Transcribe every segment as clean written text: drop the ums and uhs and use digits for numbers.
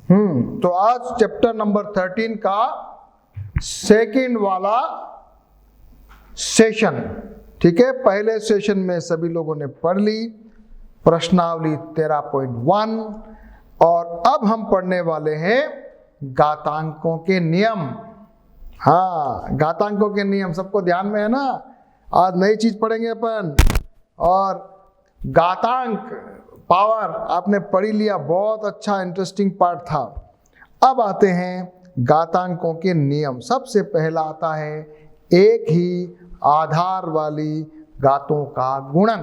तो आज chapter number 13 का सेकंड वाला सेशन, ठीक है। पहले सेशन में सभी लोगों ने पढ़ ली प्रश्नावली 13.1 और अब हम पढ़ने वाले हैं घातांकों के नियम। हाँ, घातांकों के नियम सबको ध्यान में है ना। आज नई चीज पढ़ेंगे अपन। और घातांक पावर आपने पढ़ी लिया, बहुत अच्छा इंटरेस्टिंग पार्ट था। अब आते हैं घातांकों के नियम। सबसे पहला आता है एक ही आधार वाली घातों का गुणन।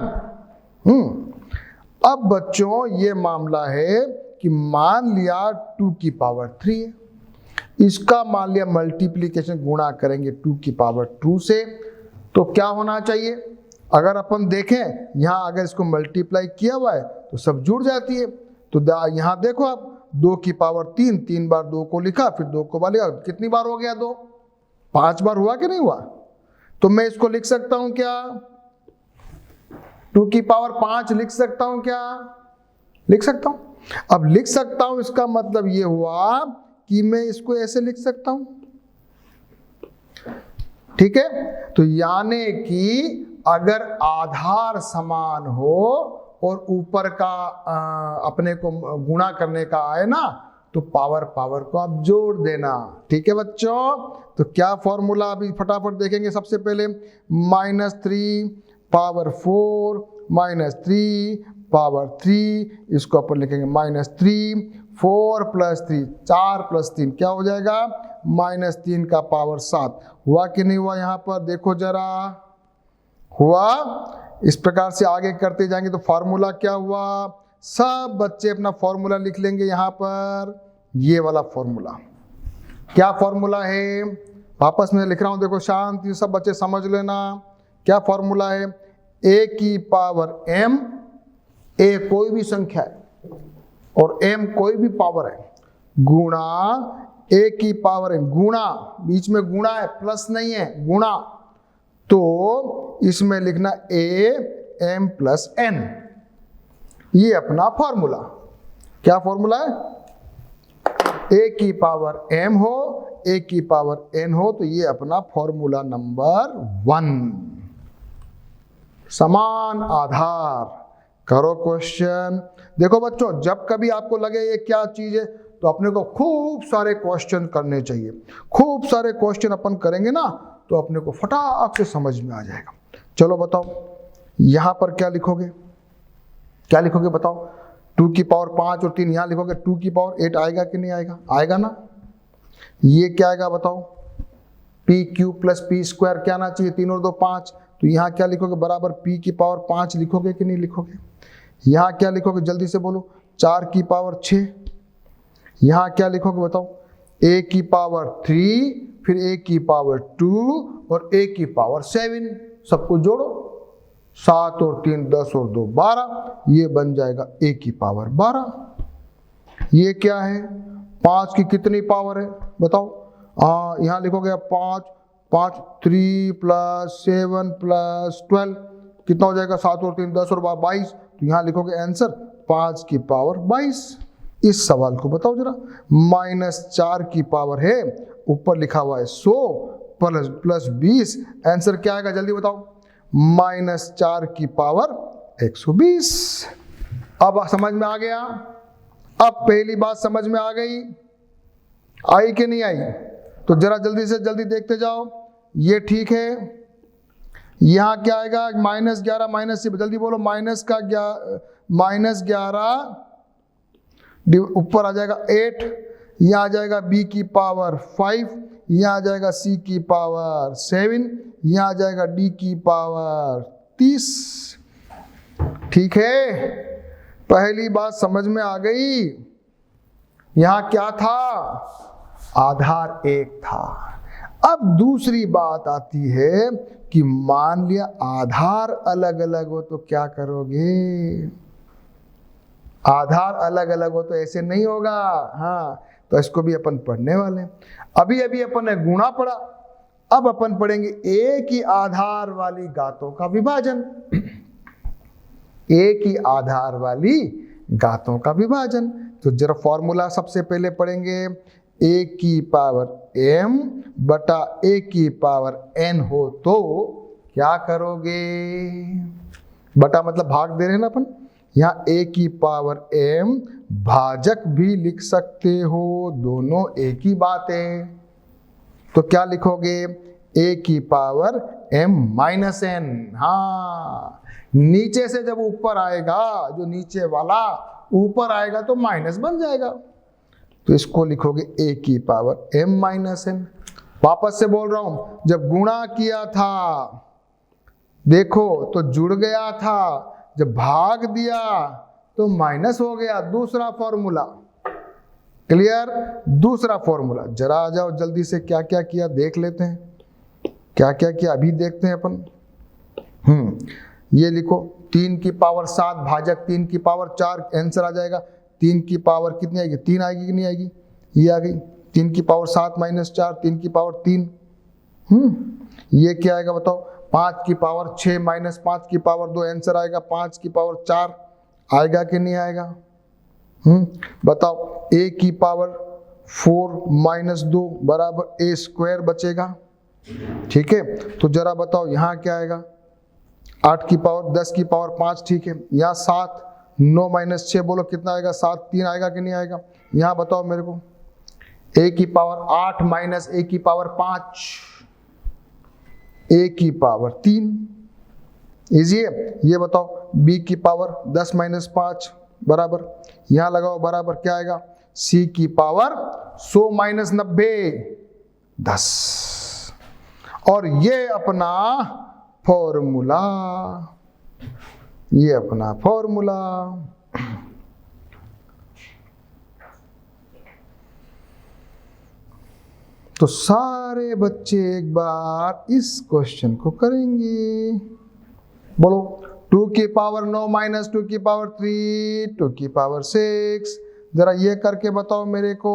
अब बच्चों ये मामला है कि मान लिया 2 की पावर 3 है, इसका मान लिया मल्टीप्लिकेशन गुणा करेंगे 2 की पावर 2 से, तो क्या होना चाहिए? अगर अपन देखें यहाँ अगर इसको मल्टीप्लाई किया हुआ है तो सब जुड़ जाती है। तो यहाँ देखो आप 2 की पावर 3, 3 बार 2 को लिखा, फिर 2 को बार लिखा, कितनी बार हो गया? 2, 5 बार हुआ कि नहीं हुआ? तो मैं इसको लिख सकता हूं क्या? 2 की पावर 5 लिख सकता हूं क्या? लिख सकता हूं। अब लिख सकता हूं इसका मतलब ये हुआ कि मैं इसको ऐसे लिख सकता हूं, ठीक है। तो यानी कि अगर आधार समान हो और ऊपर का अपने को गुणा करने का आए ना, तो पावर को आप जोड़ देना, ठीक है बच्चों। तो क्या फॉर्मूला अभी फटाफट देखेंगे। सबसे पहले -3 पावर 4 -3 पावर 3, इसको अपन लिखेंगे -3 4 + 3 4 + 3 क्या हो जाएगा? -3 का पावर 7। हुआ कि नहीं हुआ? यहाँ पर देखो जरा, हुआ। इस प्रकार से आगे करते जाएंगे तो फॉर्मूला क्या हुआ? सब बच्चे अपना फॉर्मूला लिख लेंगे यहाँ पर। ये वाला फॉर्मूला क्या फॉर्मूला है? वापस मैं लिख रहा हूं, देखो शांति सब बच्चे समझ लेना। क्या फॉर्मूला है? a की पावर m, a कोई भी संख्या है और m कोई भी पावर है, गुणा a की पावर m, गुणा बीच में गुणा है, प्लस नहीं है, गुणा। तो इसमें लिखना a m + n, ये अपना फॉर्मूला। क्या फॉर्मूला है? a की पावर m हो, a की पावर n हो, तो ये अपना फॉर्मूला नंबर 1। समान आधार। करो क्वेश्चन। देखो बच्चों, जब कभी आपको लगे ये क्या चीज है तो अपने को खूब सारे क्वेश्चन करने चाहिए। खूब सारे क्वेश्चन अपन करेंगे ना तो अपने को फटाक से समझ में आ जाएगा। चलो बताओ, यहां पर क्या लिखोगे? क्या लिखोगे बताओ? 2 की पावर 5 और 3 यहां लिखोगे, 2 की पावर 8 आएगा कि नहीं आएगा? आएगा ना। ये क्या आएगा बताओ? PQ + P² क्या आना चाहिए? 3 और 2 5। तो यहां क्या लिखोगे? बराबर P की पावर 5 लिखोगे कि नहीं लिखोगे? यहां क्या लिखोगे? जल्दी से बोलो। 4 की पावर 6। यहां क्या लिखोगे बताओ? A की पावर 3, फिर A की पावर 2 और A की पावर 7। सबको जोड़ो, 7 और 3 10 और 2 12, ये बन जाएगा A की पावर 12। ये क्या है? 5 की कितनी पावर है बताओ? यहाँ लिखोगे 5 5 3 + 7 + 12 कितना हो जाएगा? 7 और 3 10 और 22। तो यहाँ लिखोगे आंसर 5 की पावर 22। इस सवाल को बताओ जरा। -4 की पावर है, ऊपर लिखा हुआ है 100 + 20, आंसर क्या आएगा जल्दी बताओ? -4 की पावर 120। अब समझ में आ गया? अब पहली बात समझ में आ गई, आई कि नहीं आई? तो जरा जल्दी से जल्दी देखते जाओ। ये ठीक है। यहां क्या आएगा? -11 से जल्दी बोलो। -11 ऊपर आ जाएगा 8, यहां आ जाएगा B की पावर 5, यहां आ जाएगा C की पावर 7, यहां आ जाएगा D की पावर 30। ठीक है, पहली बात समझ में आ गई। यहां क्या था? आधार 1 था। अब दूसरी बात आती है कि मान लिया आधार अलग अलग हो तो क्या करोगे? आधार अलग अलग हो तो ऐसे नहीं होगा। हाँ, तो इसको भी अपन पढ़ने वाले हैं। अभी अपन ने गुणा पढ़ा, अब अपन पढ़ेंगे एक ही आधार वाली घातों का विभाजन। एक ही आधार वाली घातों का विभाजन तो जरा फॉर्मूला सबसे पहले पढ़ेंगे, a की पावर m बटा a की पावर n हो तो क्या करोगे, बटा मतलब भाग दे रहे हैं ना अपन, यहाँ a की पावर m भाजक भी लिख सकते हो, दोनों एक ही बात है। तो क्या लिखोगे, a की पावर m माइनस n। हाँ, नीचे से जब ऊपर आएगा, जो नीचे वाला ऊपर आएगा तो माइनस बन जाएगा, तो इसको लिखोगे a की पावर m माइनस n। वापस से बोल रहा हूं, जब गुणा किया था देखो तो जुड़ गया था, जब भाग दिया तो माइनस हो गया। दूसरा फॉर्मूला क्लियर, दूसरा फॉर्मूला जरा आ जाओ जल्दी से, क्या क्या किया देख लेते हैं, क्या क्या किया अभी देखते हैं अपन। ये लिखो 3 की पावर 7 भाजक 3 की पावर 4, आंसर आ जाएगा 3 की पावर कितनी आएगी, 3 आएगी कि नहीं आएगी, ये आ गई 3 की पावर 7 माइनस 4, 3 की पावर 3। ये क्या आएगा बताओ, 5 की पावर 6 माइनस 5 की पावर 2, आंसर आएगा 5 की पावर 4, आएगा कि नहीं आएगा। बताओ a की पावर 4 माइनस 2 बराबर a स्क्वायर बचेगा, ठीक है। तो जरा बताओ यहाँ क्या आएगा, 8 की पावर 10 की पावर 5, ठीक है। यहाँ 7 9 माइनस 6 बोलो कितना आएगा, 7 3 आएगा कि नहीं आएगा। यहाँ बताओ मेरे को, a की पावर 8 माइनस a की पावर 5, a की पावर 3, इजी है। ये बताओ b की पावर 10 माइनस 5 बराबर, यहाँ लगाओ बराबर क्या आएगा, c की पावर 100 माइनस 90 10, और ये अपना फॉर्मूला, ये अपना फॉर्मूला। तो सारे बच्चे एक बार इस क्वेश्चन को करेंगे, बोलो 2 की पावर 9 माइनस 2 की पावर 3, 2 की पावर 6, जरा ये करके बताओ मेरे को।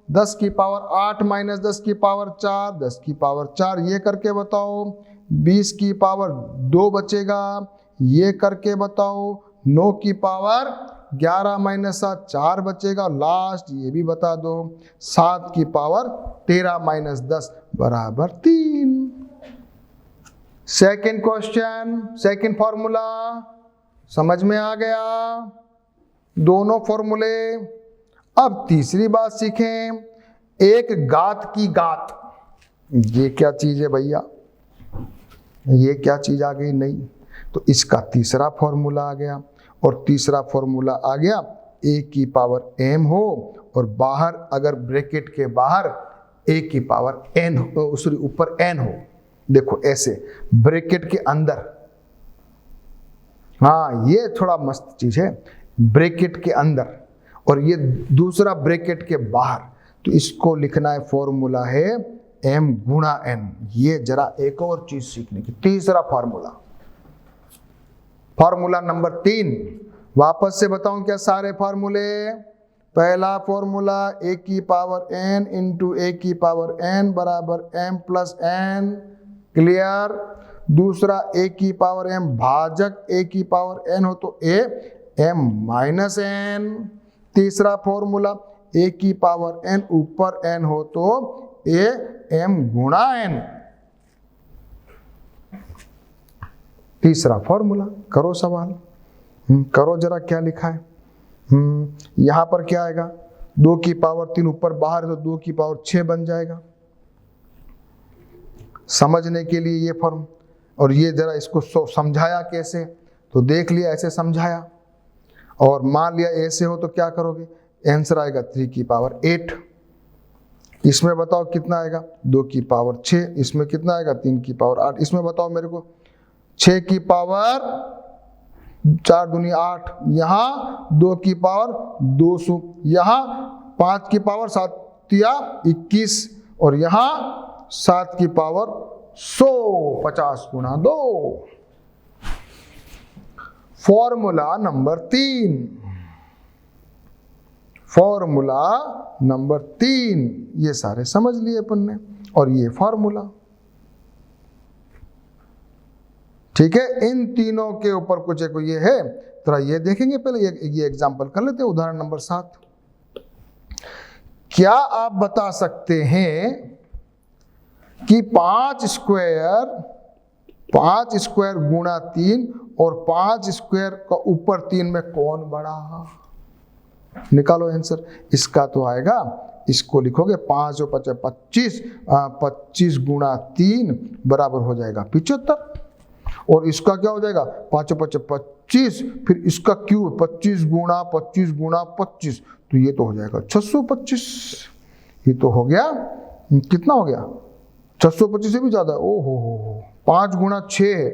10 की पावर 8 माइनस 10 की पावर 4, 10 की पावर 4, ये करके बताओ। 20 की पावर 2 बचेगा, ये करके बताओ। 9 की पावर 11 माइनस 7 4 बचेगा, लास्ट ये भी बता दो। 7 की पावर 13 माइनस 10 बराबर 3। सेकेंड क्वेश्चन, सेकेंड फॉर्मूला समझ में आ गया, दोनों फॉर्मूले। अब तीसरी बात सीखें, एक घात की घात। ये क्या चीज है भैया, ये क्या चीज आ गई, नहीं तो इसका तीसरा फॉर्मूला आ गया। और तीसरा फॉर्मूला आ गया, a की पावर m हो और बाहर अगर ब्रैकेट के बाहर a की पावर n हो, सॉरी ऊपर n हो। देखो ऐसे ब्रैकेट के अंदर, हाँ ये थोड़ा मस्त चीज है, ब्रैकेट के अंदर और ये दूसरा ब्रैकेट के बाहर। तो इसको लिखना है, फॉर्मूला है m गुणा n। ये जरा एक और चीज सीखने की, तीसरा फॉर्मूला, फॉर्मूला नंबर 3। वापस से बताऊं क्या सारे फॉर्मूले। पहला फॉर्मूला a की पावर n इंटू a की पावर n बराबर m प्लस n, क्लियर। दूसरा a की पावर m भाजक a की पावर n हो तो a m माइनस n। तीसरा फॉर्मूला a की पावर n ऊपर n हो तो a m गुणा n। तीसरा फॉर्मूला, करो सवाल, करो जरा क्या लिखा है। यहां पर क्या आएगा, 2 की पावर 3 ऊपर बाहर तो 2 की पावर 6 बन जाएगा, समझने के लिए ये फॉर्म। और ये जरा इसको समझाया कैसे, तो देख लिया ऐसे समझाया, और मान लिया ऐसे हो तो क्या करोगे, आंसर आएगा 3 की पावर 8। इसमें बताओ कितना आएगा, 2 की पावर 6, इसमें कितना आएगा 3 की पावर 8। इसमें बताओ मेरे को 6 की पावर 4 दूनी 8, यहाँ 2 की पावर 200, यहाँ 5 की पावर 7 या 21, और यहाँ 7 की पावर 100, 50 गुणा 2। फॉर्मूला नंबर 3, फॉर्मूला नंबर 3, ये सारे समझ लिए अपन ने, और ये फॉर्मूला, ठीक है। इन तीनों के ऊपर कुछ एक ये है, थोड़ा ये देखेंगे पहले, ये एग्जांपल कर लेते हैं, उदाहरण नंबर 7। क्या आप बता सकते हैं कि 5 स्क्वायर गुणा 3 और 5 स्क्वायर का ऊपर 3 में कौन बड़ा? निकालो आंसर इसका। तो आएगा, इसको लिखोगे 5 और 5 25, 25 गुणा 3 बराबर हो जाएगा 75। और इसका क्या हो जाएगा 5 और 5 25, फिर इसका क्यूब 25 गुणा 25 गुणा 25, तो ये तो हो जाएगा 625। ये तो हो गया, कितना हो गया 625 से भी ज्यादा। ओ हो 5 गुणा 6,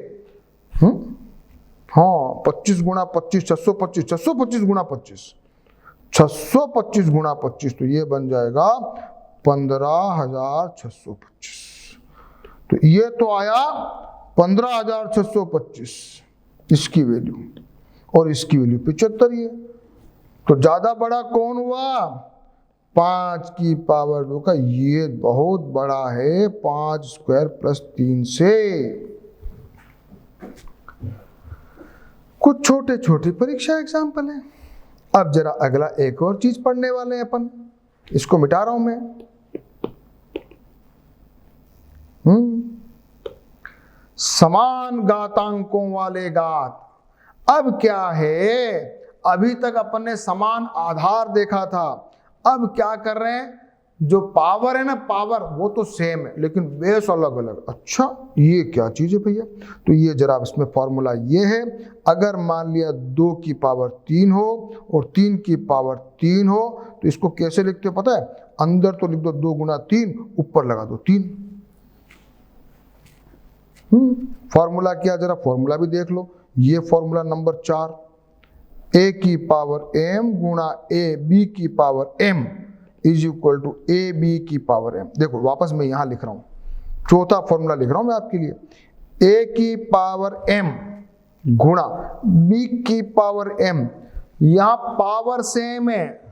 हाँ 25 गुणा 25 625, 625 गुणा 25, 625 गुणा 25, तो ये बन जाएगा 15,625। तो ये तो आया 15,625 इसकी वैल्यू, और इसकी वैल्यू 75 ही है। तो ज्यादा बड़ा कौन हुआ? 5 की पावर 2 का, ये बहुत बड़ा है 5 स्क्वायर प्लस 3 से। कुछ छोटे छोटे परीक्षा एग्जाम्पल है। अब जरा अगला एक और चीज पढ़ने वाले हैं अपन, इसको मिटा रहा हूं मैं। समान घातांकों वाले घात। अब क्या है, अभी तक अपन ने समान आधार देखा था, अब क्या कर रहे हैं, जो पावर है ना, पावर वो तो सेम है लेकिन बेस अलग अलग। अच्छा ये क्या चीज है भैया? तो ये जरा इसमें फॉर्मूला ये है, अगर मान लिया 2 की पावर 3 हो और 3 की पावर 3 हो, तो इसको कैसे लिखते हो पता है? अंदर तो लिख दो 2 गुणा 3, ऊपर लगा दो 3। फॉर्मूला क्या, जरा फॉर्मूला भी देख लो। ये फॉर्मूला नंबर 4, a की पावर m गुणा a b की power m is equal to a b की पावर m। देखो वापस मैं यहां लिख रहा हूं, चौथा फॉर्मूला लिख रहा हूं मैं आपके लिए। a की पावर m गुणा b की पावर m, यहां पावर सेम है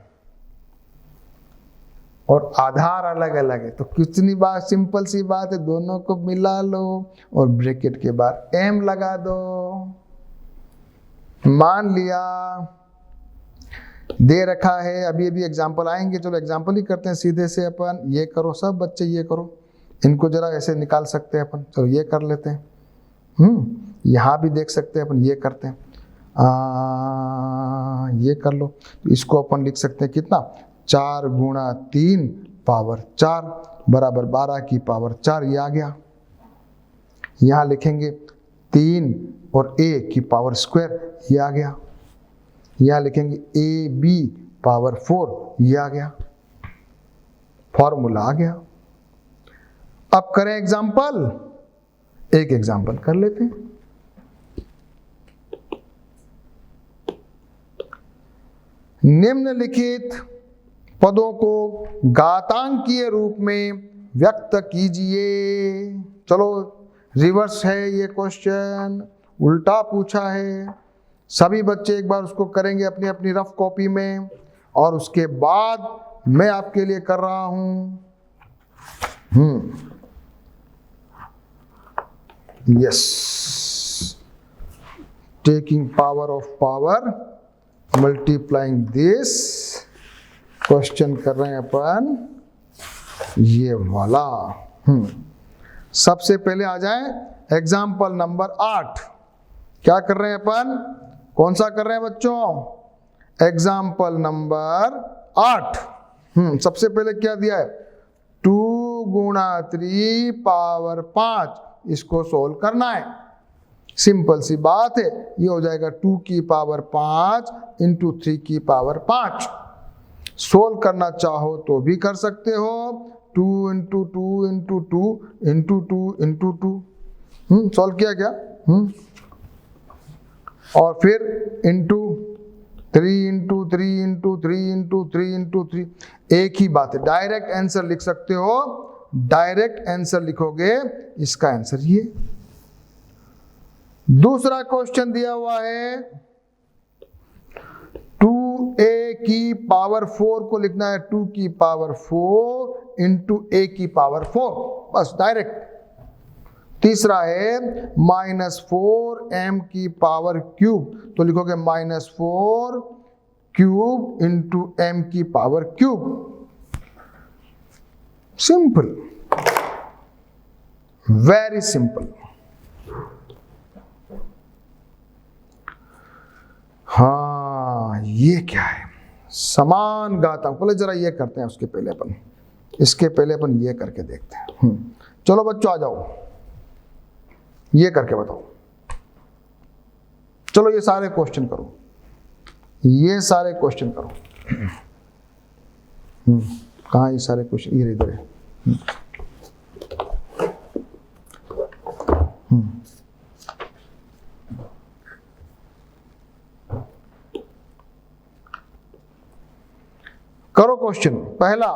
और आधार अलग अलग है, तो कितनी बात, सिंपल सी बात है, दोनों को मिला लो और ब्रैकेट के बाद m लगा दो। मान लिया दे रखा है, अभी अभी एग्जाम्पल आएंगे, चलो एग्जाम्पल ही करते हैं सीधे से अपन। ये करो सब बच्चे, ये करो, इनको जरा ऐसे निकाल सकते हैं अपन, चलो ये कर लेते हैं। यहाँ भी देख सकते हैं अपन, ये करते हैं, ये कर लो। तो इसको अपन लिख सकते हैं कितना, 4 गुणा 3 पावर 4 बराबर 12 की पावर 4, ये आ गया। यहाँ लिखेंगे 3 और a की पावर स्क्वायर, ये आ गया। यहाँ लिखेंगे a b पावर 4, ये आ गया, फॉर्मूला आ गया। अब करें एग्जाम्पल, एक एग्जाम्पल कर लेते हैं। निम्नलिखित पदों को घातांकीय रूप में व्यक्त कीजिए। चलो रिवर्स है ये क्वेश्चन, उल्टा पूछा है। सभी बच्चे एक बार उसको करेंगे अपनी अपनी रफ कॉपी में, और उसके बाद मैं आपके लिए कर रहा हूं। Yes, taking power of power, multiplying this, question कर रहे हैं अपन ये वाला। सबसे पहले आ जाए एग्जाम्पल नंबर 8। क्या कर रहे हैं अपन, कौन सा कर रहे हैं बच्चों? Example number 8। सबसे पहले क्या दिया है, 2 गुणा 3 पावर 5, इसको सोल्व करना है। सिंपल सी बात है, ये हो जाएगा 2 की पावर 5 इंटू 3 की पावर 5। सोल्व करना चाहो तो भी कर सकते हो, 2 into 2 into 2 into 2 into 2। Solve किया क्या? और फिर into 3 into 3 into 3 into 3 into 3। एक ही बात है, डायरेक्ट आंसर लिख सकते हो, डायरेक्ट आंसर लिखोगे, इसका आंसर ये। दूसरा क्वेश्चन दिया हुआ है, 2a की पावर 4 को लिखना है 2 की पावर 4 इंटू a की पावर 4, बस डायरेक्ट। तीसरा है -4m की पावर क्यूब, तो लिखोगे -4 क्यूब इंटू m की power cube. Simple, very simple. हाँ, ये क्या है? समान घातांक। पहले जरा ये करते हैं, उसके पहले अपन इसके पहले अपन ये करके देखते हैं। चलो बच्चों आ जाओ, ये करके बताओ। चलो ये सारे क्वेश्चन करो, ये सारे क्वेश्चन करो। कहाँ ये सारे क्वेश्चन? ये इधर है। करो क्वेश्चन पहला।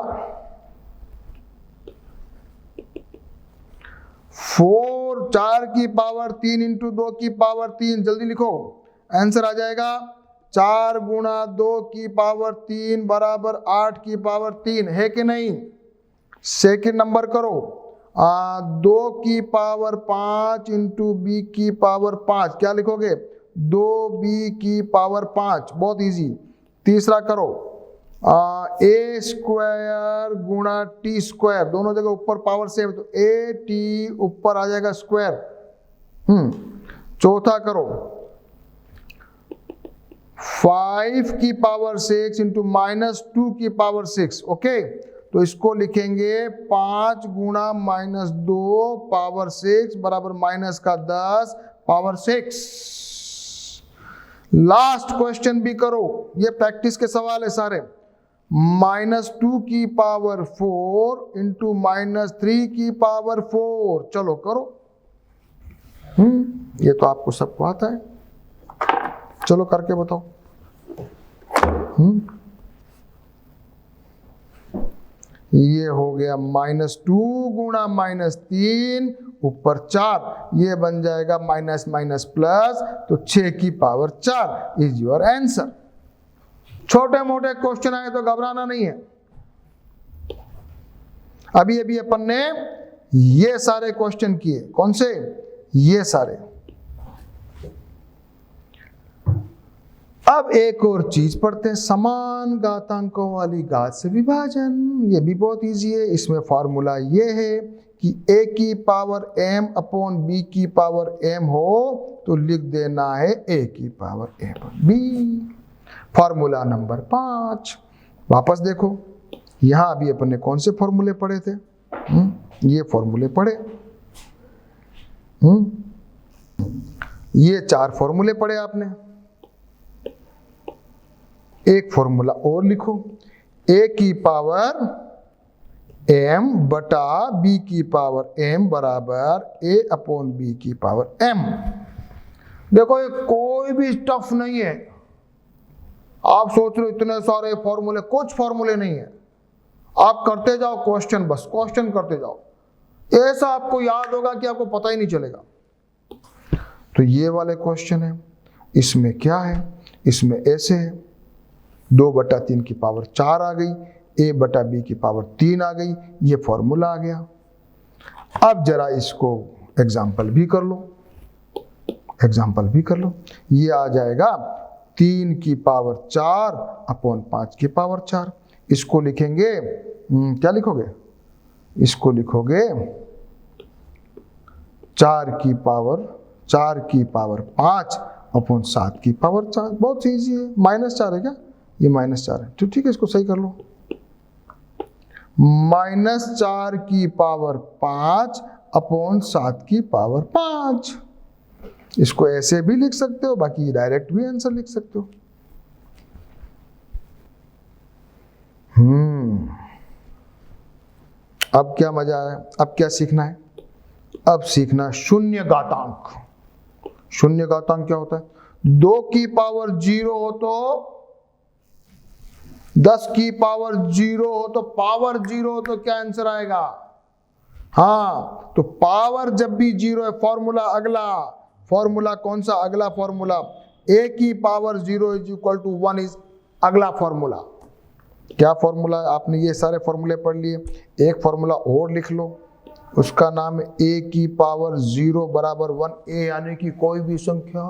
4 की पावर 3 इंटू 2 की पावर 3, जल्दी लिखो। आंसर आ जाएगा 4 गुणा 2 की पावर 3 बराबर 8 की पावर 3, है कि नहीं? सेकंड नंबर करो। 2 की पावर 5 इंटू बी की पावर 5, क्या लिखोगे? 2b की पावर 5, बहुत इजी। तीसरा करो। ए स्क्वायर गुणा टी स्क्वायर, दोनों जगह ऊपर पावर सेम, तो ए टी ऊपर आ जाएगा स्क्वायर। चौथा करो। 5 की पावर 6 इंटू -2 की पावर 6, ओके। तो इसको लिखेंगे 5 गुणा -2 पावर 6 बराबर -10 पावर 6। लास्ट क्वेश्चन भी करो, ये प्रैक्टिस के सवाल है सारे। -2 की पावर 4 इंटू -3 की पावर 4, चलो करो। ये तो आपको सबको आता है, चलो करके बताओ। ये हो गया -2 गुणा -3 ऊपर 4, ये बन जाएगा माइनस माइनस प्लस, तो 6 की पावर 4 इज योर आंसर। छोटे मोटे क्वेश्चन आए तो घबराना नहीं है। अभी अभी अपन ने ये सारे क्वेश्चन किए, कौन से? ये सारे। अब एक और चीज पढ़ते हैं, समान घातांकों वाली घात से विभाजन। ये भी बहुत इजी है। इसमें फॉर्मूला ये है कि a की पावर m अपॉन b की पावर m हो तो लिख देना है a की power m upon b। Formula number 5। वापस देखो, यहां अभी अपन ने कौन से फॉर्मूले पढ़े थे? ये फॉर्मूले पढ़े। ये 4 फॉर्मूले पढ़े आपने। एक फॉर्मूला और लिखो, a की पावर m बटा b की पावर m बराबर a अपॉन b की पावर m। देखो ये कोई भी टफ नहीं है। आप सोच रहे हो इतने सारे फॉर्मूले, कुछ फॉर्मूले नहीं है। आप करते जाओ क्वेश्चन, बस क्वेश्चन करते जाओ, ऐसा आपको याद होगा कि आपको पता ही नहीं चलेगा। तो ये वाले क्वेश्चन है, इसमें क्या है? इसमें ऐसे है, 2/3 की पावर 4 आ गई, a बटा b की पावर 3 आ गई, ये फॉर्मूला आ गया। अब जरा इसको एग्जाम्पल भी कर लो, एग्जाम्पल भी कर लो। ये आ जाएगा 3 की पावर 4 अपॉन 5 की पावर 4। इसको लिखेंगे, क्या लिखोगे? इसको लिखोगे 4 की पावर 5 अपॉन 7 की पावर 4। बहुत इजी है। -4 है क्या? ये -4 है, तो ठीक है, इसको सही कर लो। -4 की पावर 5 अपॉन 7 की पावर 5। इसको ऐसे भी लिख सकते हो, बाकी डायरेक्ट भी आंसर लिख सकते हो। अब क्या मजा है? अब क्या सीखना है? अब सीखना शून्य घातांक। शून्य घातांक क्या होता है? 2 की पावर 0 हो तो 10 की पावर 0 हो तो पावर 0 हो तो क्या आंसर आएगा? हाँ, तो पावर जब भी 0 है, फॉर्मूला अगला, फॉर्मूला कौन सा? अगला फॉर्मूला a की power 0 is equal to 1 is अगला फॉर्मूला। क्या फॉर्मूला? आपने ये सारे फॉर्मूले पढ़ लिए, एक फॉर्मूला और लिख लो, उसका नाम है a की पावर 0 बराबर 1। a यानी कि कोई भी संख्या,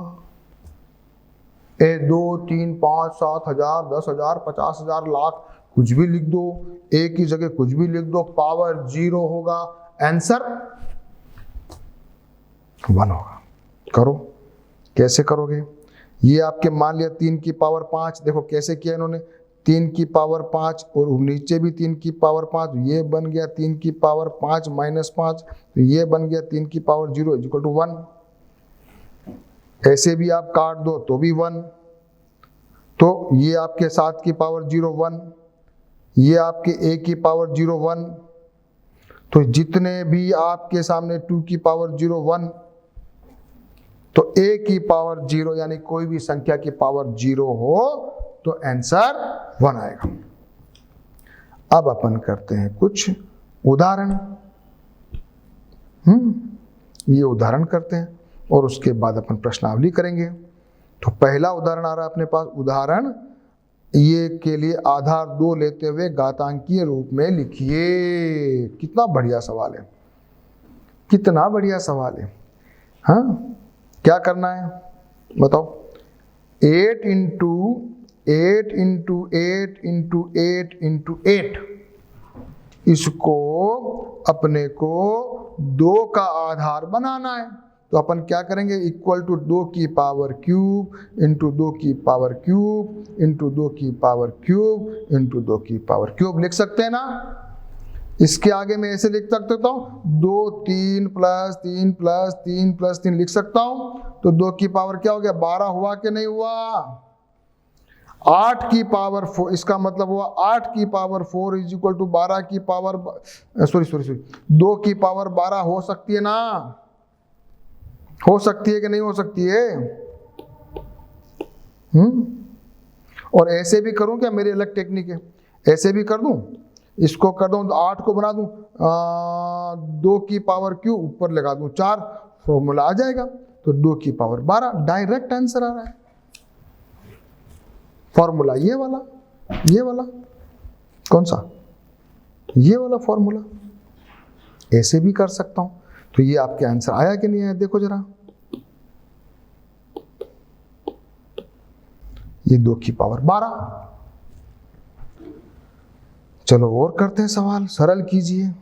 a 2 3 5 7 हजार 10 हजार 50 हजार लाख कुछ भी लिख दो, ए की जगह कुछ भी लिख दो, पावर 0 होगा, आंसर 1 होगा। करो, कैसे करोगे? ये आपके मान लिया 3 की पावर 5, देखो कैसे किया इन्होंने, 3 की पावर 5 और नीचे भी 3 की पावर 5, ये बन गया 3 की पावर 5 माइनस 5, तो ये बन गया 3 की पावर 0 इक्वल टू 1। ऐसे भी आप काट दो तो भी 1, तो ये आपके 7 की पावर 0 1, ये आपके a की पावर 0 1, तो जितने भी आपके सामने 2 की पावर 0 1, तो a की पावर 0 यानी कोई भी संख्या की पावर 0 हो तो आंसर 1 आएगा। अब अपन करते हैं कुछ उदाहरण। ये उदाहरण करते हैं और उसके बाद अपन प्रश्नावली करेंगे। तो पहला उदाहरण आ रहा है अपने पास। उदाहरण ये के लिए आधार 2 लेते हुए घातांकीय रूप में लिखिए। कितना बढ़िया सवाल है, कितना बढ़िया सवाल है। हाँ, क्या करना है बताओ? 8 इंटू 8 इंटू 8 इंटू 8 इंटू 8, इसको अपने को 2 का आधार बनाना है। तो अपन क्या करेंगे? इक्वल टू 2 की पावर क्यूब इंटू 2 की पावर क्यूब इंटू 2 की पावर क्यूब इंटू 2 की पावर क्यूब लिख सकते हैं ना? इसके आगे मैं ऐसे लिख सकता हूँ 2 3 प्लस 3 प्लस 3 प्लस 3 लिख सकता हूँ। तो 2 की पावर क्या हो गया? 12 हुआ कि नहीं हुआ? 8 की पावर 4, इसका मतलब हुआ 8 की पावर 4 इज इक्वल टू 12 की पावर 2 की पावर 12 हो सकती है ना? हो सकती है कि नहीं हो सकती है? और ऐसे भी करूं क्या? मेरी अलग टेक्निक है, ऐसे भी कर दूं, इसको कर दूं 8 को बना दूं 2 की पावर क्यू ऊपर लगा दूं 4, फॉर्मूला आ जाएगा। तो 2 की पावर 12 डायरेक्ट आंसर आ रहा है। फॉर्मूला ये वाला कौन सा? ये वाला फॉर्मूला। ऐसे भी कर सकता हूं। तो ये आपके आंसर आया कि नहीं आया देखो जरा। ये 2 की पावर 12। चलो और करते हैं सवाल, सरल कीजिए।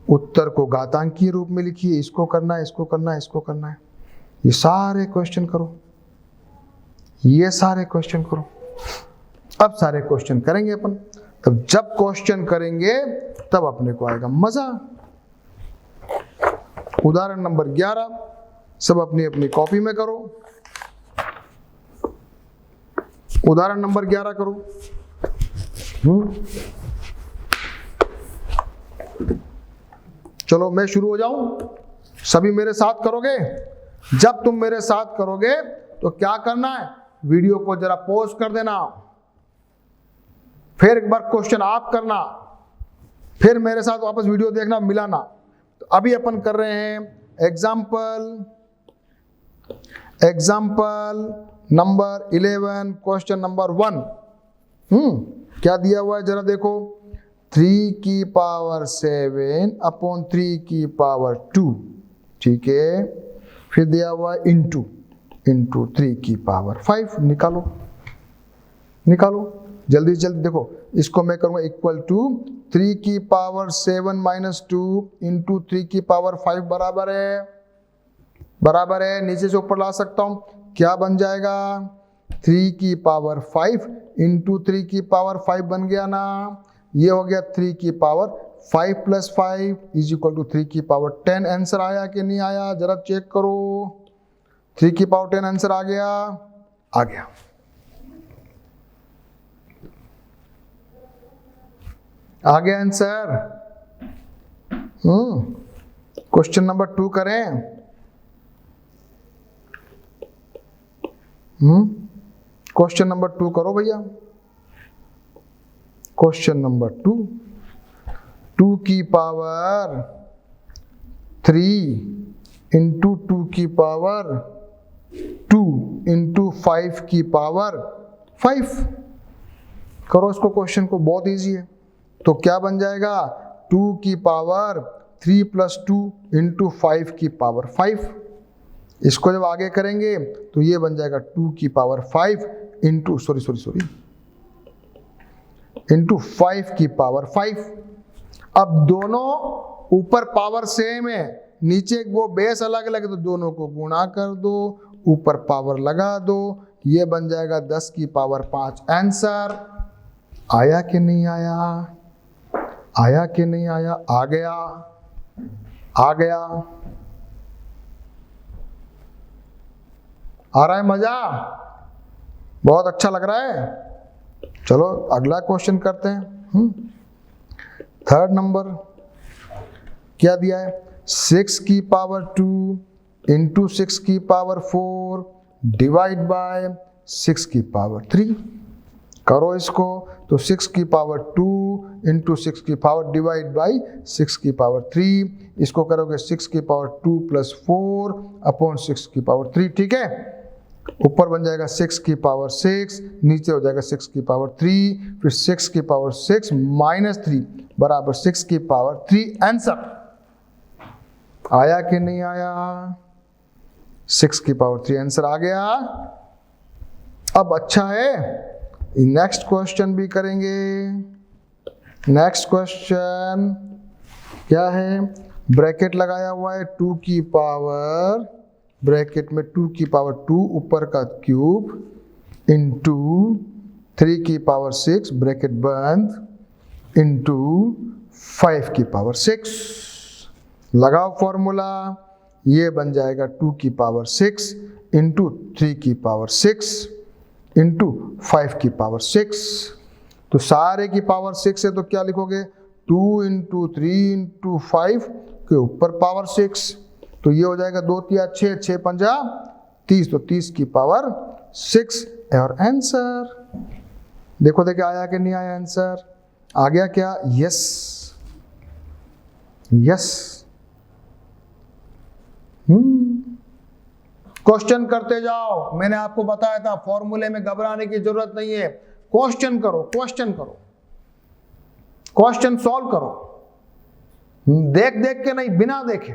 उत्तर को घातांकीय रूप में लिखिए। इसको करना है, इसको करना है, इसको करना है। ये सारे क्वेश्चन करो, ये सारे क्वेश्चन करो। अब सारे क्वेश्चन करेंगे अपन। तब जब क्वेश्चन करेंगे तब अपने को आएगा मजा। उदाहरण नंबर 11 सब अपनी अपनी कॉपी में करो। उदाहरण नंबर 11 करो। चलो मैं शुरू हो जाऊं, सभी मेरे साथ करोगे। जब तुम मेरे साथ करोगे तो क्या करना है? वीडियो को जरा पॉज कर देना, फिर एक बार क्वेश्चन आप करना, फिर मेरे साथ वापस वीडियो देखना, मिलाना। तो अभी अपन कर रहे हैं एग्जाम्पल नंबर 11 क्वेश्चन नंबर 1। क्या दिया हुआ है जरा देखो। 3 की पावर 7 अपॉन 3 की पावर 2, ठीक है। फिर दिया हुआ है इंटू 3 की पावर 5। निकालो जल्दी से जल्दी। देखो इसको मैं करूंगा इक्वल टू 3 की पावर 7 माइनस 2 इंटू 3 की पावर 5 बराबर है। नीचे से ऊपर ला सकता हूं, क्या बन जाएगा? 3 की पावर 5 इंटू 3 की पावर 5 बन गया ना। ये हो गया 3 की power 5 plus 5 is equal to 3 की पावर 10। आंसर आया कि नहीं आया जरा चेक करो। 3 की पावर 10 आंसर आ गया। आ गया आंसर। क्वेश्चन नंबर 2 करें। क्वेश्चन नंबर 2 करो भैया। क्वेश्चन नंबर 2 की पावर 3 इंटू 2 की पावर 2 इंटू 5 की पावर 5 करो इसको। क्वेश्चन को बहुत इजी है। तो क्या बन जाएगा? 2 की पावर 3 प्लस 2 इंटू 5 की पावर 5। इसको जब आगे करेंगे तो ये बन जाएगा 2 की पावर 5 इंटू इंटू 5 की पावर 5। अब दोनों ऊपर पावर सेम है, नीचे वो बेस अलग अलग है, तो दोनों को गुणा कर दो, ऊपर पावर लगा दो, ये बन जाएगा 10 की पावर 5। आंसर आया कि नहीं आया? आया कि नहीं आया? आ गया, आ गया। आ रहा है मजा? बहुत अच्छा लग रहा है। चलो अगला क्वेश्चन करते हैं। थर्ड नंबर क्या दिया है? 6 की पावर 2 इंटू 6 की पावर 4 डिवाइड बाय 6 की पावर 3। करो इसको, तो 6 की पावर 2 इंटू 6 की पावर डिवाइड बाई 6 की पावर 3। इसको करोगे 6 की पावर 2 प्लस 4 अपॉन 6 की पावर 3। ठीक है, ऊपर बन जाएगा 6 की पावर 6, नीचे हो जाएगा 6 की पावर 3, फिर 6 की पावर 6 माइनस 3 बराबर 6 की पावर 3। आंसर आया कि नहीं आया? 6 की पावर 3 आंसर आ गया। अब अच्छा है, नेक्स्ट क्वेश्चन भी करेंगे। नेक्स्ट क्वेश्चन क्या है? ब्रैकेट लगाया हुआ है 2 की पावर, ब्रैकेट में 2 की पावर 2 ऊपर का क्यूब इंटू 3 की पावर 6 ब्रैकेट बंद इंटू 5 की पावर 6। लगाओ फॉर्मूला, ये बन जाएगा 2 की पावर 6 इंटू 3 की पावर 6 इंटू 5 की पावर 6। तो सारे की पावर 6 है, तो क्या लिखोगे? 2 इंटू 3 इंटू 5 के ऊपर पावर 6, तो ये हो जाएगा 2 तिया 6, 6 पंजा 30, तो 30 की पावर 6 और आंसर। देखो देखिए आया कि नहीं आया आंसर? आ गया क्या? Yes, yes. क्वेश्चन करते जाओ, मैंने आपको बताया था फॉर्मूले में घबराने की जरूरत नहीं है। क्वेश्चन करो, क्वेश्चन करो, क्वेश्चन सॉल्व करो, देख देख के नहीं, बिना देखे।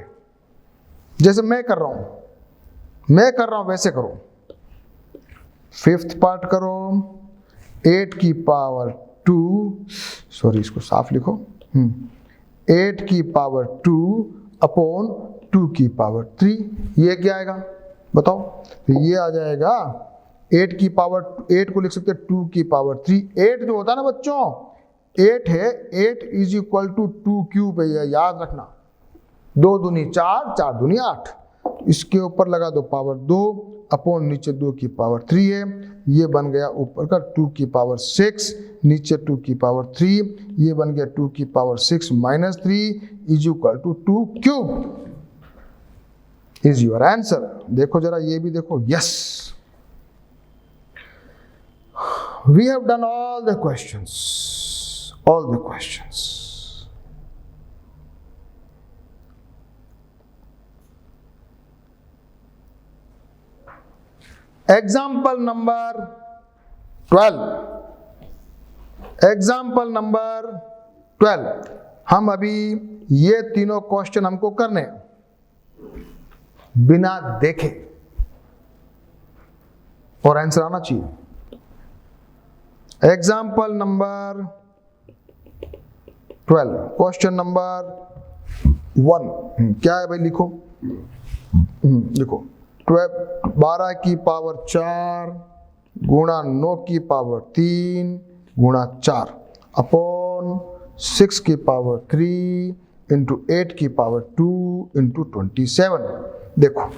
जैसे मैं कर रहा हूं वैसे करो। 5th पार्ट करो, 8 की पावर 2, सॉरी इसको साफ लिखो, 8 की पावर 2 अपॉन 2 की पावर 3। ये क्या आएगा बताओ? तो ये आ जाएगा 8 की पावर, 8 को लिख सकते हैं 2 की पावर 3। 8 जो होता है ना बच्चों, 8 है, 8 इज इक्वल टू 2 क्यूब है, याद रखना। 2 दूनी 4, 4 दूनी 8। इसके ऊपर लगा दो पावर 2 अपॉन नीचे 2 की पावर 3 है, ये बन गया ऊपर का 2 की पावर 6 नीचे 2 की पावर 3, ये बन गया 2 की power 6 minus 3 is equal to 2 cube is your answer. देखो जरा ये भी देखो, yes, we have done all the questions, all the questions. Example number 12, example number 12। हम अभी ये तीनों क्वेश्चन हमको करने बिना देखे और आंसर आना चाहिए। एग्जाम्पल नंबर 12, क्वेश्चन नंबर 1 क्या है भाई? लिखो, लिखो 12 की पावर 4 गुणा 9 की पावर 3 गुणा 4 अपॉन 6 की पावर 3 इंटू 8 की पावर 2 इंटू 27। देखो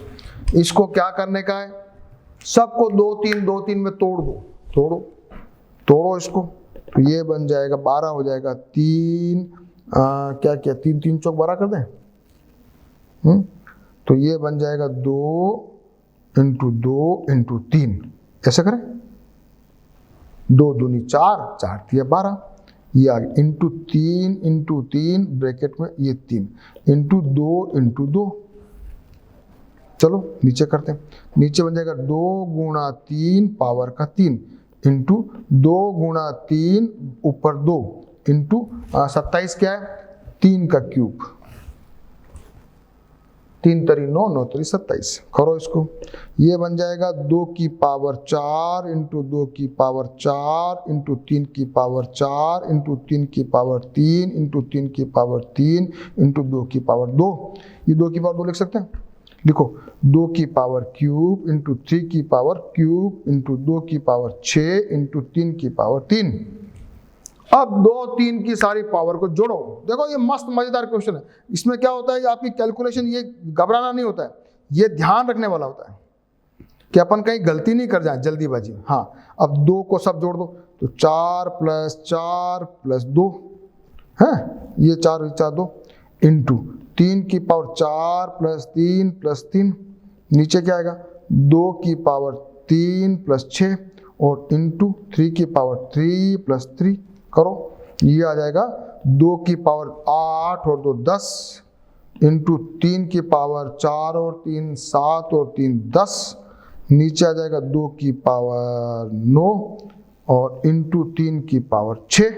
इसको क्या करने का है, सबको 2 3 में तोड़ दो, तोड़ो इसको, तो ये बन जाएगा 12 हो जाएगा 3, क्या क्या 3 3 चौक 12 कर दें, तो ये बन जाएगा 2 इंटू 2 इंटू 3, ऐसा करें, 2 दूनी 4, 4 तिया 12, ये आ गया इंटू 3 ब्रैकेट में ये 3 इंटू 2। चलो नीचे करते हैं, नीचे बन जाएगा 2 गुणा 3 पावर का 3 इंटू 2 गुणा 3 ऊपर 2 इंटू 27 क्या है 3 का क्यूब 3 तरी 9, 9 तरी 27। करो इसको, ये बन जाएगा 2 की पावर 4 इंटू 2 की पावर 4 इंटू 3 की पावर 4 इंटू 3 की पावर 3 इंटू 3 की पावर 3 इंटू 2 की पावर 2। ये 2 की पावर 2 लिख सकते हैं, लिखो 2 की पावर क्यूब इंटू 3 की पावर क्यूब इंटू 2 की पावर 6 इंटू 3 की पावर 3। अब 2 3 की सारी पावर को जोड़ो। देखो ये मस्त मजेदार क्वेश्चन है। इसमें क्या होता है, ये आपकी कैलकुलेशन, ये घबराना नहीं होता है, ये ध्यान रखने वाला होता है कि अपन कहीं गलती नहीं कर जाए जल्दीबाजी में। हाँ, अब 2 को सब जोड़ दो तो 4 + 4 + 2 है, ये 4 4 2 इंटू 3 की पावर 4 + 3 + 3, नीचे क्या आएगा 2 की पावर 3 + 6 और इंटू 3 की पावर 3 + 3। करो, ये आ जाएगा 2 की पावर 8 और 2 10 इंटू 3 की पावर 4 और 3 7 और 3 10, नीचे आ जाएगा 2 की पावर 9 और इंटू 3 की पावर 6।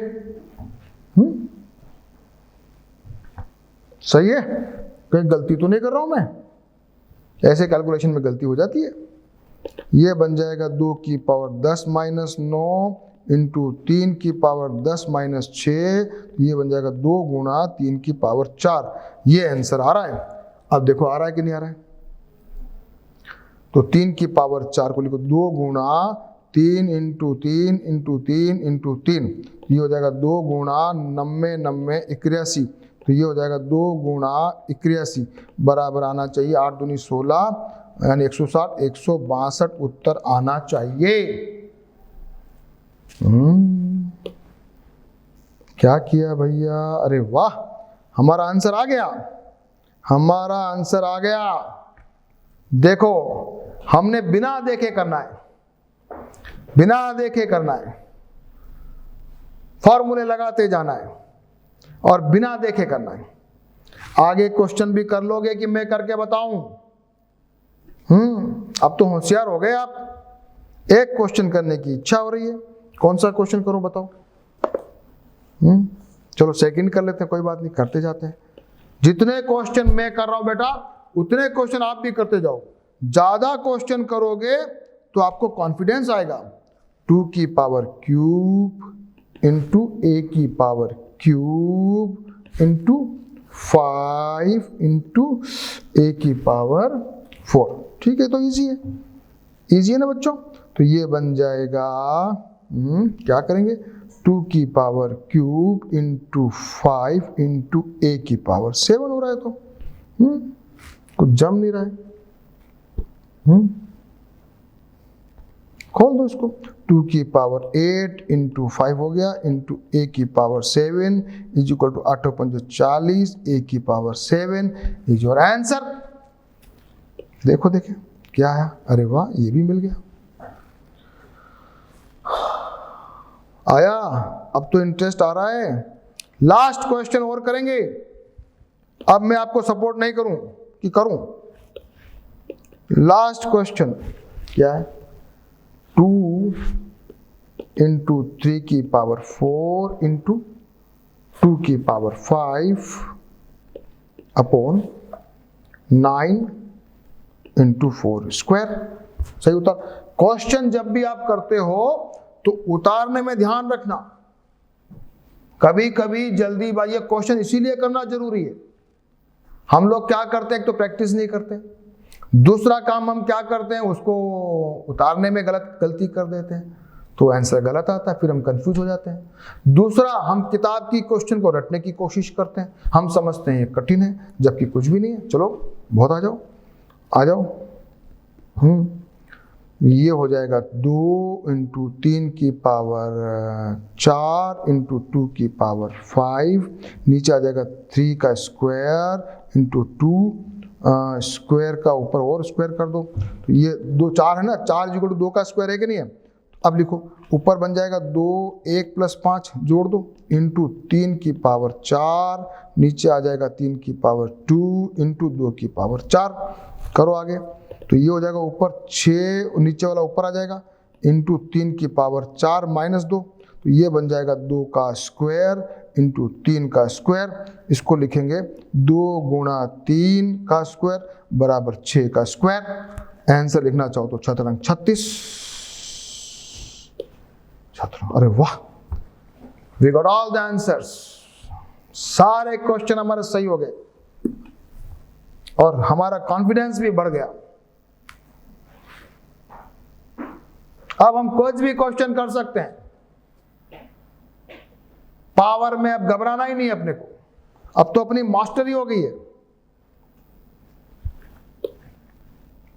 सही है, कहीं गलती तो नहीं कर रहा हूं मैं? ऐसे कैलकुलेशन में गलती हो जाती है। ये बन जाएगा 2 की पावर 10 - 9 इंटू 3 की पावर 10 - 6, ये बन जाएगा 2 गुणा 3 की पावर 4। ये आंसर आ रहा है। अब देखो आ रहा है कि नहीं आ रहा है, तो 3 की पावर 4 को लिखो 2 गुणा 3 इंटू 3 इंटू 3 इंटू 3, ये हो जाएगा 2 गुणा 90 90 81, तो ये हो जाएगा 2 गुणा 81 बराबर आना चाहिए 8 दूनी 16 यानी 160, 162 उत्तर आना चाहिए। क्या किया भैया, अरे वाह, हमारा आंसर आ गया, हमारा आंसर आ गया। देखो हमने बिना देखे करना है, बिना देखे करना है, फॉर्मूले लगाते जाना है और बिना देखे करना है। आगे क्वेश्चन भी कर लोगे कि मैं करके बताऊं? अब तो होशियार हो गए आप, एक क्वेश्चन करने की इच्छा हो रही है, कौन सा क्वेश्चन करूं बताओ? चलो सेकंड कर लेते हैं, कोई बात नहीं, करते जाते हैं। जितने क्वेश्चन मैं कर रहा हूं बेटा, उतने क्वेश्चन आप भी करते जाओ। ज्यादा क्वेश्चन करोगे तो आपको कॉन्फिडेंस आएगा। 2 की पावर क्यूब इंटू a की power cube into 5 into a की पावर 4। ठीक है, तो इजी है, इजी है ना बच्चों? तो ये बन जाएगा, क्या करेंगे, 2 की power cube into 5 into a की पावर 7 हो रहा है। तो कुछ जम नहीं रहा है। खोल दो इसको, 2 की पावर 8 इंटू 5 हो गया इंटू a की power 7 is equal to 8 × 5 = 40, a की पावर 7 इज योर आंसर। देखो देखिए क्या आया, अरे वाह, ये भी मिल गया। आया, अब तो इंटरेस्ट आ रहा है। लास्ट क्वेश्चन और करेंगे। अब मैं आपको सपोर्ट नहीं करूं कि करूं। लास्ट क्वेश्चन क्या है, 2 इंटू 3 की पावर 4 इंटू 2 की पावर 5 अपॉन 9 इंटू 4 स्क्वायर। सही उत्तर। क्वेश्चन जब भी आप करते हो तो उतारने में ध्यान रखना, कभी कभी जल्दीबाजी, क्वेश्चन इसीलिए करना जरूरी है। हम लोग क्या करते हैं, एक तो प्रैक्टिस नहीं करते, दूसरा काम हम क्या करते हैं, उसको उतारने में गलती कर देते हैं तो आंसर गलत आता है, फिर हम कंफ्यूज हो जाते हैं। दूसरा, हम किताब की क्वेश्चन को रटने की कोशिश करते हैं, हम समझते हैं ये कठिन है जबकि कुछ भी नहीं है। चलो बहुत आ जाओ आ जाओ। ये हो जाएगा 2 इंटू 3 की पावर 4 इंटू 2 की पावर 5, नीचे आ जाएगा 3 का स्क्वायर इंटू 2 स्क्वायर का ऊपर और स्क्वायर कर दो, तो ये 2 4 है ना, 4 = 2 का स्क्वायर है कि नहीं है? अब लिखो, ऊपर बन जाएगा 2 1 + 5 जोड़ दो इंटू 3 की पावर 4, नीचे आ जाएगा 3 की पावर 2 इंटू 2 की पावर 4। करो आगे, तो ये हो जाएगा ऊपर 6, नीचे वाला ऊपर आ जाएगा इंटू 3 की पावर 4 - 2, तो ये बन जाएगा 2 का स्क्वायर इंटू 3 का स्क्वायर। इसको लिखेंगे 2 गुणा 3 का स्क्वायर बराबर 6 का स्क्वायर। आंसर लिखना चाहो तो 36। अरे वाह, we got all the answers. सारे क्वेश्चन हमारे सही हो गए और हमारा कॉन्फिडेंस भी बढ़ गया। अब हम कुछ भी क्वेश्चन कर सकते हैं। पावर में अब घबराना ही नहीं अपने को, अब तो अपनी मास्टरी हो गई है।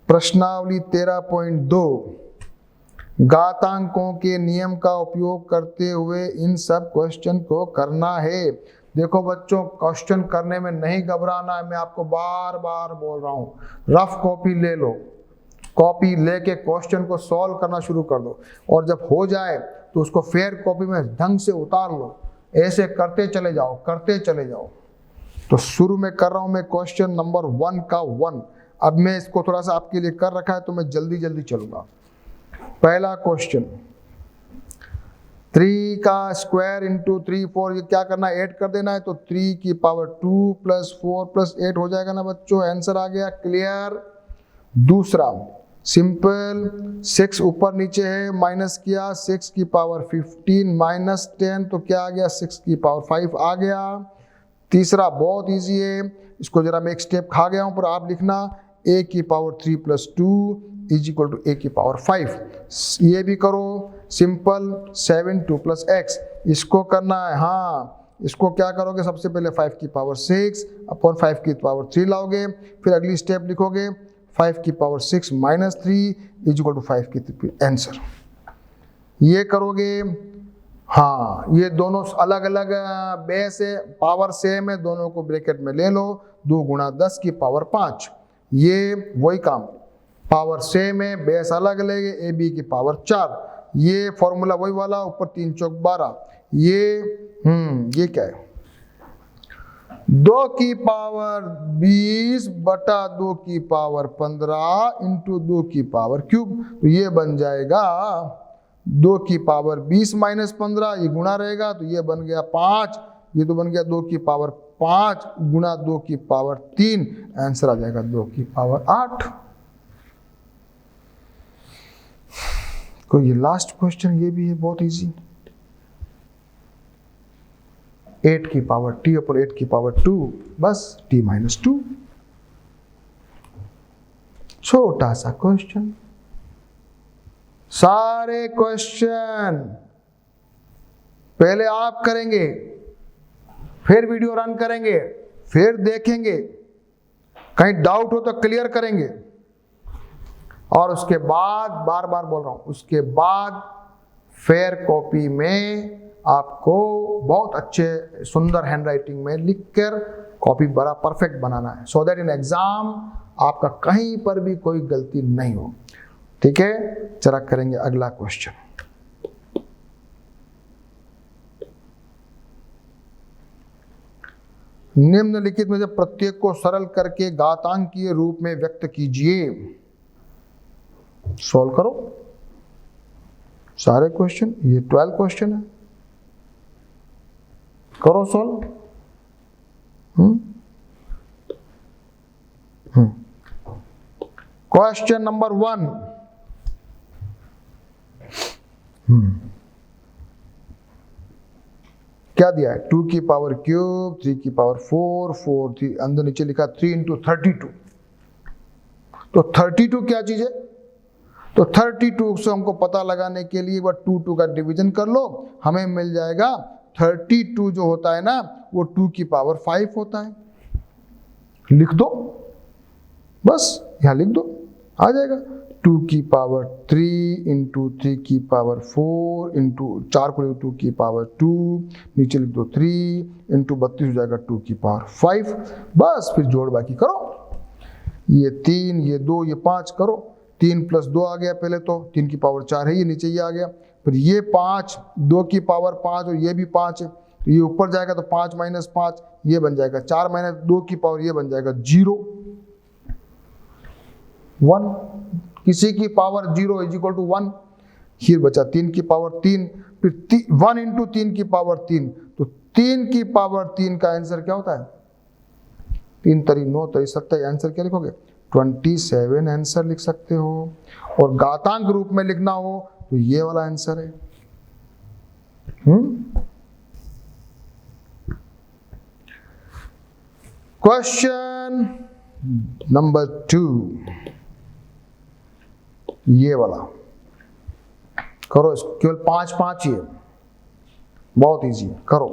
प्रश्नावली 13.2 घातांकों के नियम का उपयोग करते हुए इन सब क्वेश्चन को करना है। देखो बच्चों, क्वेश्चन करने में नहीं घबराना है, मैं आपको बार बार बोल रहा हूं। रफ कॉपी ले लो, कॉपी लेके क्वेश्चन को सॉल्व करना शुरू कर दो और जब हो जाए तो उसको फेयर कॉपी में ढंग से उतार लो। ऐसे करते चले जाओ, करते चले जाओ। तो शुरू में कर रहा हूं मैं क्वेश्चन नंबर 1 का 1। अब मैं इसको थोड़ा सा आपके लिए कर रखा है तो मैं जल्दी जल्दी चलूंगा। पहला क्वेश्चन, 3 का स्क्वायर इंटू 3 4, ये क्या करना है, ऐड कर देना है। तो 3 की पावर 2 प्लस 4 प्लस 8 हो जाएगा ना बच्चों। आंसर आ गया, क्लियर। दूसरा सिंपल, 6 ऊपर नीचे है, माइनस किया, 6 की पावर 15 माइनस 10, तो क्या आ गया, 6 की पावर 5 आ गया। तीसरा बहुत इजी है, इसको जरा मैं एक स्टेप खा गया हूं पर आप लिखना, a की power 3 plus 2 is equal to a की पावर 5। ये भी करो सिंपल, 7 2 प्लस x, इसको करना है। हाँ, इसको क्या करोगे, सबसे पहले 5 की पावर 6 अपॉन 5 की पावर 3 लाओगे, फिर अगली स्टेप लिखोगे 5 की power 6 minus 3 is equal to 5 की 3। आंसर ये करोगे। हाँ, ये दोनों अलग अलग बेस है, पावर सेम है, दोनों को ब्रैकेट में ले लो। 2 गुणा 10 की पावर 5, ये वही काम, पावर सेम है, बेस अलग अलग है। ए बी की पावर 4, ये फॉर्मूला वही वाला, ऊपर 3 चौक 12। ये क्या है, 2 की पावर 20 बटा 2 की पावर 15 इंटू 2 की पावर क्यूब। तो ये बन जाएगा 2 की पावर 20 माइनस 15, ये गुणा रहेगा तो ये बन गया 5, ये तो बन गया 2 की पावर 5 गुणा 2 की पावर 3। आंसर आ जाएगा 2 की पावर 8। तो ये लास्ट क्वेश्चन ये भी है बहुत इजी, 8 की पावर t और 8 की पावर 2, बस t माइनस 2। छोटा सा क्वेश्चन। सारे क्वेश्चन पहले आप करेंगे, फिर वीडियो रन करेंगे, फिर देखेंगे, कहीं डाउट हो तो क्लियर करेंगे, और उसके बाद, बार बार बोल रहा हूं, उसके बाद फेयर कॉपी में आपको बहुत अच्छे सुंदर हैंडराइटिंग में लिखकर कॉपी बड़ा परफेक्ट बनाना है, सो दैट इन एग्जाम आपका कहीं पर भी कोई गलती नहीं हो। ठीक है, चला करेंगे अगला क्वेश्चन। निम्नलिखित में से प्रत्येक को सरल करके घातांकीय रूप में व्यक्त कीजिए। सॉल्व करो सारे क्वेश्चन, ये 12 क्वेश्चन है, करो सॉल्व। क्वेश्चन नंबर 1, क्या दिया है, 2 की पावर क्यूब, 3 की पावर 4, 4 3 अंदर नीचे लिखा 3 इंटू 32। तो 32 क्या चीज है, तो 32 से हमको पता लगाने के लिए एक बार 2 का डिवीजन कर लो, हमें मिल जाएगा 32 जो होता है ना वो 2 की पावर 5 होता है। लिख दो, बस यहां लिख दो, आ जाएगा 2 की पावर 3 इंटू 3 की पावर 4 इंटू 4 को 2 की पावर 2, नीचे लिख दो 3 इंटू 32 हो जाएगा 2 की पावर 5। बस फिर जोड़ बाकी करो, ये 3 ये 2 ये 5 करो, 3 प्लस 2 आ गया पहले, तो 3 की पावर 4 है, ये नीचे ये आ गया, फिर ये 5 2 की पावर 5 और ये भी 5 है, तो ये ऊपर जाएगा तो 5 माइनस 5 ये बन जाएगा 4 माइनस 2 की पावर ये बन जाएगा 0 1, किसी की पावर 0 इज इक्वल टू 1। फिर बचा 3 की पावर 3, फिर 1 इंटू 3 की पावर 3, तो 3 की पावर 3 का आंसर क्या होता है? 3 तरी 9 तरी 70, आंसर क्या लिखोगे? 27 आंसर लिख सकते हो। और घातांक रूप में लिखना हो तो ये वाला आंसर है। क्वेश्चन नंबर 2, ये वाला करो, केवल 5 ही है, बहुत इजी है, करो।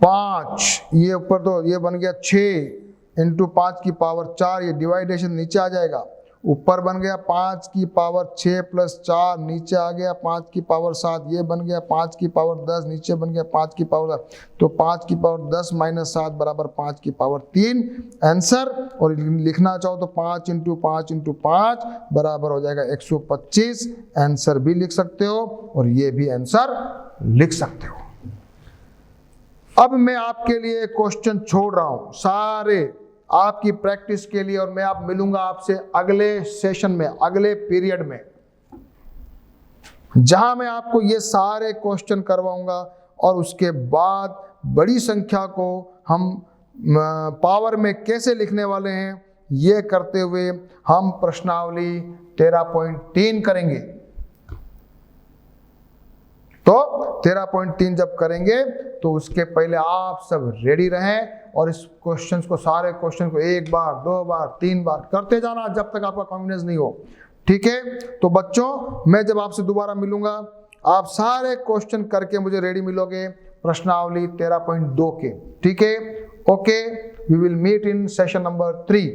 5, ये ऊपर तो ये बन गया 6 इंटू 5 की पावर 4, ये डिवाइडेशन नीचे आ जाएगा। ऊपर बन गया 5 की पावर 6 प्लस 4, नीचे आ गया 5 की पावर 7, ये बन गया 5 की पावर 10, नीचे बन गया 5 की पावर 10, तो 5 की पावर 10 माइनस 7 बराबर 5 की पावर 3 आंसर। और लिखना चाहो तो 5 इंटू 5 इंटू 5 बराबर हो जाएगा 125, आंसर भी लिख सकते हो और ये भी आंसर लिख सकते हो। अब मैं आपके लिए क्वेश्चन छोड़ रहा हूं सारे आपकी प्रैक्टिस के लिए, और मैं आप मिलूंगा आपसे अगले सेशन में, अगले पीरियड में, जहां मैं आपको ये सारे क्वेश्चन करवाऊंगा। और उसके बाद बड़ी संख्या को हम पावर में कैसे लिखने वाले हैं, ये करते हुए हम प्रश्नावली 13.3 करेंगे। तो 13.3 जब करेंगे तो उसके पहले आप सब रेडी रहें और इस क्वेश्चंस को, सारे क्वेश्चन को 1 बार 2 बार 3 बार करते जाना जब तक आपका कॉन्फिडेंस नहीं हो। ठीक है? तो बच्चों, मैं जब आपसे दोबारा मिलूंगा, आप सारे क्वेश्चन करके मुझे रेडी मिलोगे प्रश्नावली 13.2 के। ठीक है? Okay, we will meet in session number 3।